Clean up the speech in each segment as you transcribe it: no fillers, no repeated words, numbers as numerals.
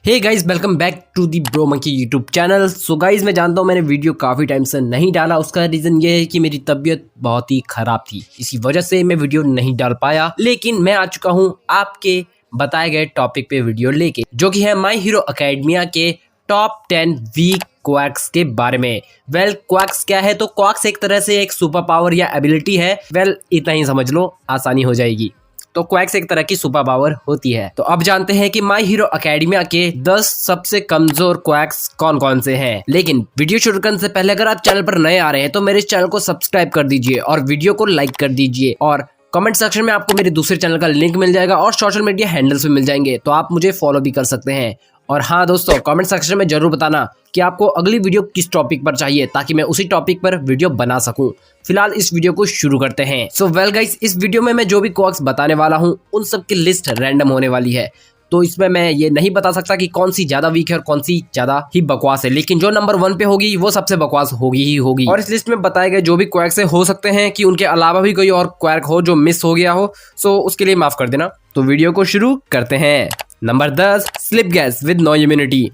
Hey guys, welcome back to the bro monkey YouTube channel. So guys, मैं जानता हूँ मैंने वीडियो काफ़ी टाइम से नहीं डाला। उसका रीज़न ये है कि मेरी तबीयत बहुत ही ख़राब थी, इसी वजह से मैं वीडियो नहीं डाल पाया। लेकिन मैं आ चुका हूँ आपके बताए गए टॉपिक पे वीडियो लेके, जो कि है माई हीरो अकेडमिया के टॉप 10 वीक क्वैक्स के बारे में। क्वैक्स क्या है? तो क्वैक्स एक तरह से एक सुपर पावर या एबिलिटी है। इतना ही समझ लो, आसानी हो जाएगी। तो क्वैक्स एक तरह की सुपर पावर होती है। तो अब जानते हैं कि माई हीरो अकेडमिया के 10 सबसे कमजोर क्वैक्स कौन कौन से हैं। लेकिन वीडियो शुरू करने से पहले अगर आप चैनल पर नए आ रहे हैं तो मेरे चैनल को सब्सक्राइब कर दीजिए और वीडियो को लाइक कर दीजिए। और कमेंट सेक्शन में आपको मेरे दूसरे चैनल का लिंक मिल जाएगा और सोशल मीडिया हैंडल्स भी मिल जाएंगे, तो आप मुझे फॉलो भी कर सकते हैं। और हाँ दोस्तों, कमेंट सेक्शन में जरूर बताना कि आपको अगली वीडियो किस टॉपिक पर चाहिए, ताकि मैं उसी टॉपिक पर वीडियो बना सकूं। फिलहाल इस वीडियो को शुरू करते हैं। सो गाइस, इस वीडियो में मैं जो भी क्वैक्स बताने वाला हूं उन सब की लिस्ट रैंडम होने वाली है। तो इसमें मैं ये नहीं बता सकता कि कौन सी ज्यादा वीक है और कौन सी ज्यादा ही बकवास है, लेकिन जो नंबर 1 पे होगी वो सबसे बकवास होगी ही होगी। और इस लिस्ट में बताए गए जो भी क्वैक्स हो सकते हैं कि उनके अलावा भी कोई और क्वैक हो जो मिस हो गया हो, सो उसके लिए माफ कर देना। तो वीडियो को शुरू करते हैं। Number 10, slip gas with no immunity.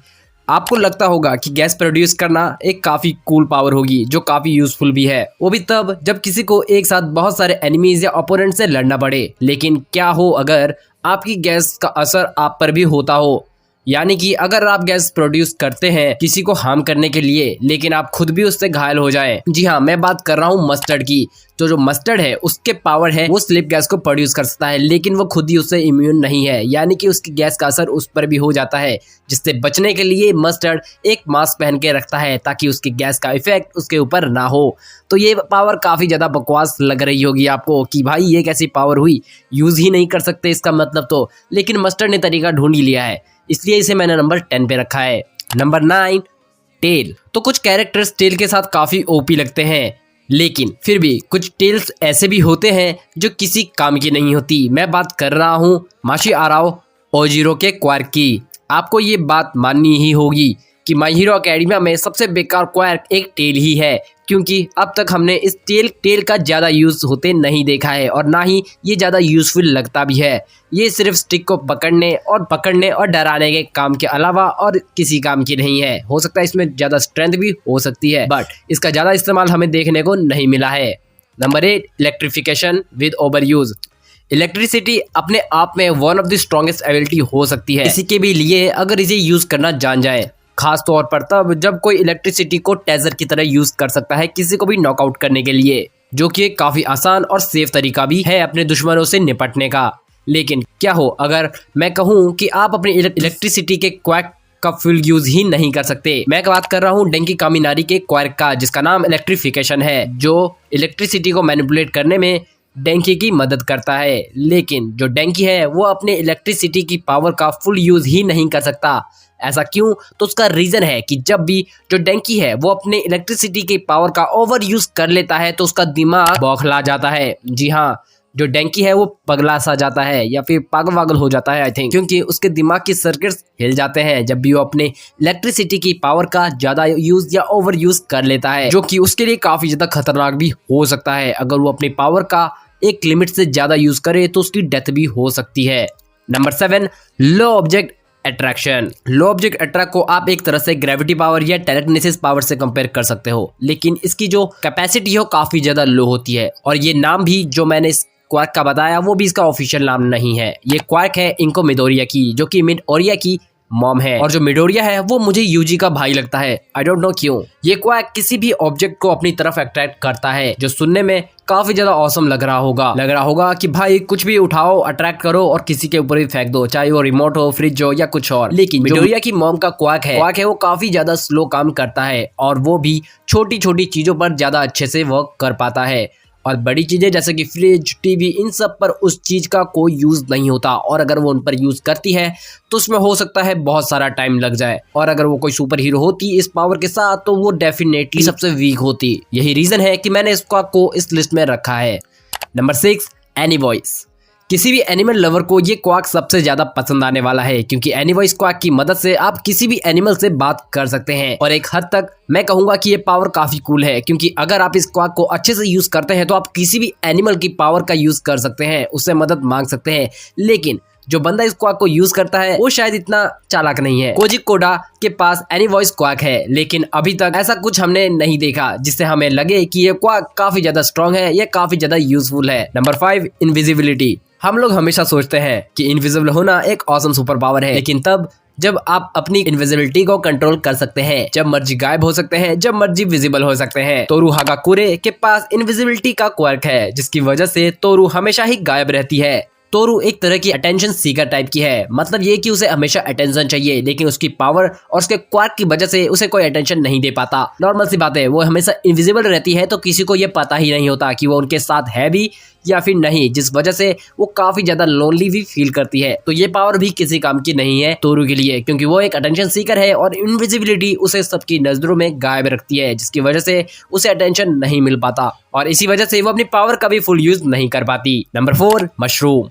आपको लगता होगा कि गैस प्रोड्यूस करना एक काफी कूल पावर होगी, जो काफी यूजफुल भी है, वो भी तब जब किसी को एक साथ बहुत सारे एनिमीज या ओपोनेंट से लड़ना पड़े। लेकिन क्या हो अगर आपकी गैस का असर आप पर भी होता हो, यानी कि अगर आप गैस प्रोड्यूस करते हैं किसी को हार्म करने के लिए, लेकिन आप खुद भी उससे घायल हो जाएं। जी हाँ, मैं बात कर रहा हूँ मस्टर्ड की। जो मस्टर्ड है उसके पावर है वो स्लिप गैस को प्रोड्यूस कर सकता है, लेकिन वो खुद ही उससे इम्यून नहीं है, यानी कि उसकी गैस का असर उस पर भी हो जाता है। जिससे बचने के लिए मस्टर्ड एक मास्क पहन के रखता है ताकि उसकी गैस का इफेक्ट उसके ऊपर ना हो। तो ये पावर काफी ज्यादा बकवास लग रही होगी आपको कि भाई ये कैसी पावर हुई, यूज ही नहीं कर सकते इसका मतलब तो। लेकिन मस्टर्ड ने तरीका ढूंढ ही लिया है, इसलिए इसे मैंने नंबर 10 पे रखा है। Number 9, tail. तो कुछ कैरेक्टर्स टेल के साथ काफी ओपी लगते हैं, लेकिन फिर भी कुछ टेल्स ऐसे भी होते हैं जो किसी काम की नहीं होती। मैं बात कर रहा हूँ माशी आराओ ओजिरो के क्वार्क की। आपको ये बात माननी ही होगी कि माई हीरो अकेडमिया में सबसे बेकार क्वार्क एक टेल ही है, क्योंकि अब तक हमने इस टेल का ज़्यादा यूज़ होते नहीं देखा है और ना ही ये ज़्यादा यूज़फुल लगता भी है। ये सिर्फ स्टिक को पकड़ने और डराने के काम के अलावा और किसी काम की नहीं है। हो सकता है इसमें ज़्यादा स्ट्रेंथ भी हो सकती है, बट इसका ज़्यादा इस्तेमाल हमें देखने को नहीं मिला है। Number 8, electrification with over use. Electricity अपने आप में one of the strongest ability हो सकती है किसी के भी लिए, अगर इसे यूज़ करना जान जाए। खास तौर पर तब जब कोई इलेक्ट्रिसिटी को टेजर की तरह यूज कर सकता है किसी को भी नॉकआउट करने के लिए, जो कि एक काफी आसान और सेफ तरीका भी है अपने दुश्मनों से निपटने का। लेकिन क्या हो अगर मैं कहूँ कि आप अपनी इलेक्ट्रिसिटी के क्वैक का फुल यूज ही नहीं कर सकते। मैं बात कर रहा हूँ डेंकी कामिनारी के क्वैक का, जिसका नाम इलेक्ट्रिफिकेशन है, जो इलेक्ट्रिसिटी को मैनिपुलेट करने में डेंकी की मदद करता है। लेकिन जो डेंकी है वो अपने इलेक्ट्रिसिटी की पावर का फुल यूज ही नहीं कर सकता। ऐसा क्यों? तो उसका रीजन है कि जब भी जो डेंकी है वो अपने इलेक्ट्रिसिटी की पावर का ओवर यूज कर लेता है तो उसका दिमाग बौखला जाता है। जी हाँ, जो डेंकी है वो पगला सा जाता है या फिर पागल हो जाता है आई थिंक, क्योंकि उसके दिमाग की सर्किट्स हिल जाते हैं जब भी वो अपने इलेक्ट्रिसिटी की पावर का ज्यादा यूज या ओवर यूज कर लेता है, जो कि उसके लिए काफी ज्यादा खतरनाक भी हो सकता है। अगर वो अपनी पावर का एक लिमिट से ज्यादा यूज करे तो उसकी डेथ भी हो सकती है। नंबर 7, लो ऑब्जेक्ट अट्रैक्शन। लो ऑब्जेक्ट अट्रैक्ट को आप एक तरह से ग्रेविटी पावर या टेलेकिनेसिस पावर से कंपेयर कर सकते हो, लेकिन इसकी जो कैपेसिटी हो काफी ज्यादा लो होती है। और ये नाम भी जो मैंने इस क्वार्क का बताया वो भी इसका ऑफिशियल नाम नहीं है। ये क्वार्क है इनको मिडोरिया की, जो कि मिडोरिया की मॉम है, और जो मिडोरिया है वो मुझे यूजी का भाई लगता है। आई डोंट नो क्यों। ये क्वार्क किसी भी ऑब्जेक्ट को अपनी तरफ अट्रैक्ट करता है, जो सुनने में काफी ज्यादा ऑसम लग रहा होगा कि भाई कुछ भी उठाओ, अट्रैक्ट करो और किसी के ऊपर भी फेंक दो, चाहे वो रिमोट हो, फ्रिज हो या कुछ और। लेकिन मिडोरिया की मॉम का क्वार्क है वो काफी ज्यादा स्लो काम करता है, और वो भी छोटी छोटी चीजों पर ज्यादा अच्छे से वर्क कर पाता है। और बड़ी चीजें जैसे कि फ्रिज, टीवी, इन सब पर उस चीज का कोई यूज नहीं होता, और अगर वो उन पर यूज करती है तो उसमें हो सकता है बहुत सारा टाइम लग जाए। और अगर वो कोई सुपर हीरो होती इस पावर के साथ तो वो डेफिनेटली सबसे वीक होती। यही रीजन है कि मैंने इसका को इस लिस्ट में रखा है। Number 6, any voice. किसी भी एनिमल लवर को ये क्वाक सबसे ज्यादा पसंद आने वाला है, क्योंकि एनीवॉइस क्वाक की मदद से आप किसी भी एनिमल से बात कर सकते हैं। और एक हद तक मैं कहूंगा कि ये पावर काफी कूल है, क्योंकि अगर आप इस क्वाक को अच्छे से यूज करते हैं तो आप किसी भी एनिमल की पावर का यूज कर सकते हैं, उससे मदद मांग सकते हैं। लेकिन जो बंदा इस क्वाक को यूज करता है वो शायद इतना चालाक नहीं है। koji koda के पास एनी वॉइस क्वाक है, लेकिन अभी तक ऐसा कुछ हमने नहीं देखा जिससे हमें लगे कि ये क्वाक काफी ज्यादा स्ट्रॉन्ग है, ये काफी ज्यादा यूजफुल है। Number 5, invisibility. हम लोग हमेशा सोचते हैं कि इनविजिबल होना एक ऑसम सुपर पावर है, लेकिन तब जब आप अपनी इनविजिबिलिटी को कंट्रोल कर सकते हैं, जब मर्जी गायब हो सकते हैं, जब मर्जी विजिबल हो सकते हैं। तोरू हागाकुरे के पास इनविजिबिलिटी का क्वर्क है, जिसकी वजह से तोरू हमेशा ही गायब रहती है। तोरू एक तरह की अटेंशन सीकर टाइप की है, मतलब ये कि उसे हमेशा अटेंशन चाहिए, लेकिन उसकी पावर और उसके क्वार्क की वजह से उसे कोई अटेंशन नहीं दे पाता। नॉर्मल सी बात है, वो हमेशा इनविजिबल रहती है तो किसी को ये पता ही नहीं होता कि वो उनके साथ है भी या फिर नहीं, जिस वजह से वो काफी ज्यादा लोनली भी फील करती है। तो ये पावर भी किसी काम की नहीं है तोरू के लिए, क्योंकि वो एक अटेंशन सीकर है और इनविजिबिलिटी उसे सबकी नजरों में गायब रखती है, जिसकी वजह से उसे अटेंशन नहीं मिल पाता और इसी वजह से वो अपनी पावर का भी फुल यूज नहीं कर पाती। Number 4, mushroom.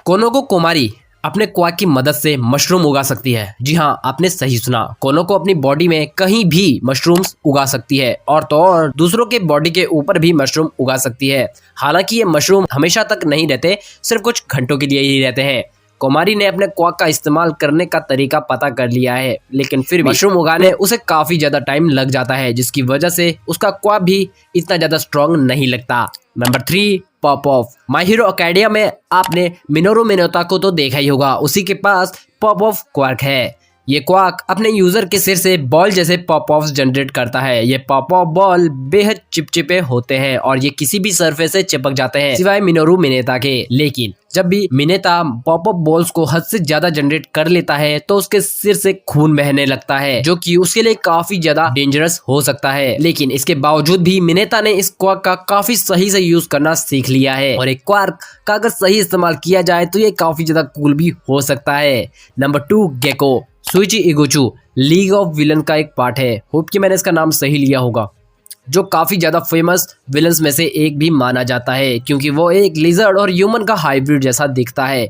कोनोको कोमारी अपने क्वाक की मदद से मशरूम उगा सकती है। जी हाँ, आपने सही सुना, कोनोको अपनी बॉडी में कहीं भी मशरूम्स उगा सकती है और तो और दूसरों के बॉडी के ऊपर भी मशरूम उगा सकती है। हालांकि ये मशरूम हमेशा तक नहीं रहते, सिर्फ कुछ घंटों के लिए ही रहते हैं। कोमारी ने अपने क्वाक का इस्तेमाल करने का तरीका पता कर लिया है, लेकिन फिर भी मशरूम उगाने उसे काफी ज्यादा टाइम लग जाता है, जिसकी वजह से उसका क्वाक भी इतना ज्यादा स्ट्रॉन्ग नहीं लगता। Number 3, pop of. My hero Acadia में आपने मिनोरू मिनोता को तो देखा ही होगा, उसी के पास पॉप ऑफ क्वार्क है। ये क्वार्क अपने यूजर के सिर से बॉल जैसे पॉप ऑफ जनरेट करता है। ये पॉप ऑफ बॉल बेहद चिपचिपे होते हैं और ये किसी भी सरफेस से चिपक जाते हैं सिवाय मिनोरू मिनेता के। लेकिन जब भी मिनेता पॉप ऑफ बॉल्स को हद से ज्यादा जनरेट कर लेता है तो उसके सिर से खून बहने लगता है, जो कि उसके लिए काफी ज्यादा डेंजरस हो सकता है। लेकिन इसके बावजूद भी मिनेता ने इस क्वार्क का काफी सही से यूज करना सीख लिया है और एक क्वार्क का अगर सही इस्तेमाल किया जाए तो ये काफी ज्यादा कूल भी हो सकता है। Number 2, Gecko. Shuichi Iguchi league of villain का एक पार्ट है, होप कि मैंने इसका नाम सही लिया होगा, जो काफी ज्यादा फेमस विलन्स में से एक भी माना जाता है, क्योंकि वो एक लिजर्ड और ह्यूमन का हाइब्रिड जैसा दिखता है।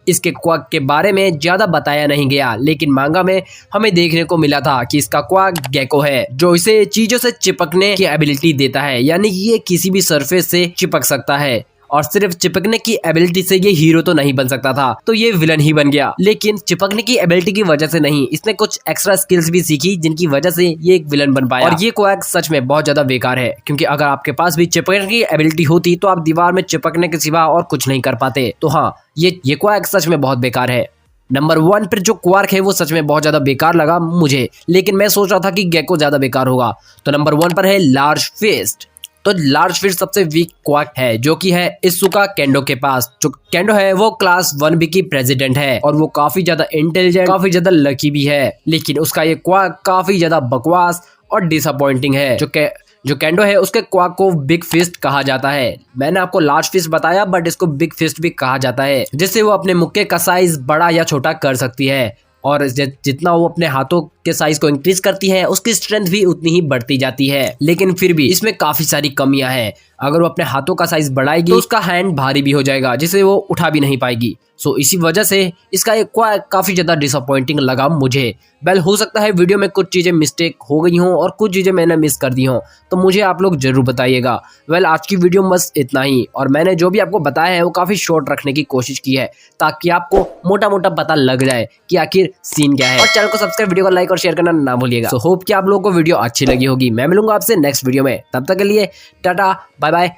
इसके क्वाक के बारे में ज्यादा बताया नहीं गया, लेकिन मांगा में हमें देखने को मिला था कि इसका क्वाक गेको है, जो इसे चीजों से चिपकने की एबिलिटी देता है, यानी कि ये किसी भी सरफेस से चिपक सकता है। और सिर्फ चिपकने की एबिलिटी से ये हीरो तो नहीं बन सकता था, तो ये विलन ही बन गया। लेकिन चिपकने की एबिलिटी की वजह से नहीं, इसने कुछ एक्स्ट्रा स्किल्स भी सीखी जिनकी वजह से ये एक विलन बन पाया। और ये क्वाक सच में बहुत ज्यादा बेकार है, क्योंकि अगर आपके पास भी चिपकने की एबिलिटी होती तो आप दीवार में चिपकने के सिवा और कुछ नहीं कर पाते। तो हाँ, ये क्वाक सच में बहुत बेकार है। नंबर 1 पर जो क्वार्क है वो सच में बहुत ज्यादा बेकार लगा मुझे, लेकिन मैं सोच रहा था कि गेको ज्यादा बेकार होगा। तो नंबर 1 पर है लार्ज फिस्ट। तो लार्ज फिस्ट सबसे वीक क्वाक है, जो कि है इत्सुका केंडो के पास। जो केंडो है वो क्लास 1B की प्रेसिडेंट है और वो काफी ज्यादा इंटेलिजेंट, काफी ज्यादा लकी भी है, लेकिन उसका ये क्वाक काफी ज्यादा बकवास और डिसअपॉइंटिंग है। जो केंडो है उसके क्वाक को बिग फिस्ट कहा जाता है। मैंने आपको लार्ज फिस्ट बताया, बट इसको बिग फिस्ट भी कहा जाता है, जिससे वो अपने मुक्के का साइज बड़ा या छोटा कर सकती है और जितना वो अपने हाथों के साइज को इंक्रीज करती है उसकी स्ट्रेंथ भी उतनी ही बढ़ती जाती है। लेकिन फिर भी इसमें काफी सारी कमियां हैं। अगर वो अपने हाथों का साइज बढ़ाएगी तो उसका हैंड भारी भी हो जाएगा, जिसे वो उठा भी नहीं पाएगी। सो इसी वजह से इसका एक काफी ज्यादा डिसअपॉइंटिंग लगा मुझे। वेल, हो सकता है वीडियो में कुछ चीजें मिस्टेक हो गई हों और कुछ चीजें मैंने मिस कर दी हों, तो मुझे आप लोग जरूर बताइएगा। वेल, आज की वीडियो बस इतना ही, और मैंने जो भी आपको बताया है वो काफी शॉर्ट रखने की कोशिश की है, ताकि आपको मोटा मोटा पता लग जाए कि आखिर सीन क्या है। और चैनल को सब्सक्राइब, वीडियो को लाइक और शेयर करना ना भूलिएगा। सो होप कि आप लोगों को वीडियो अच्छी लगी होगी। मैं मिलूंगा आपसे नेक्स्ट वीडियो में, तब तक के लिए टाटा, बाय बाय,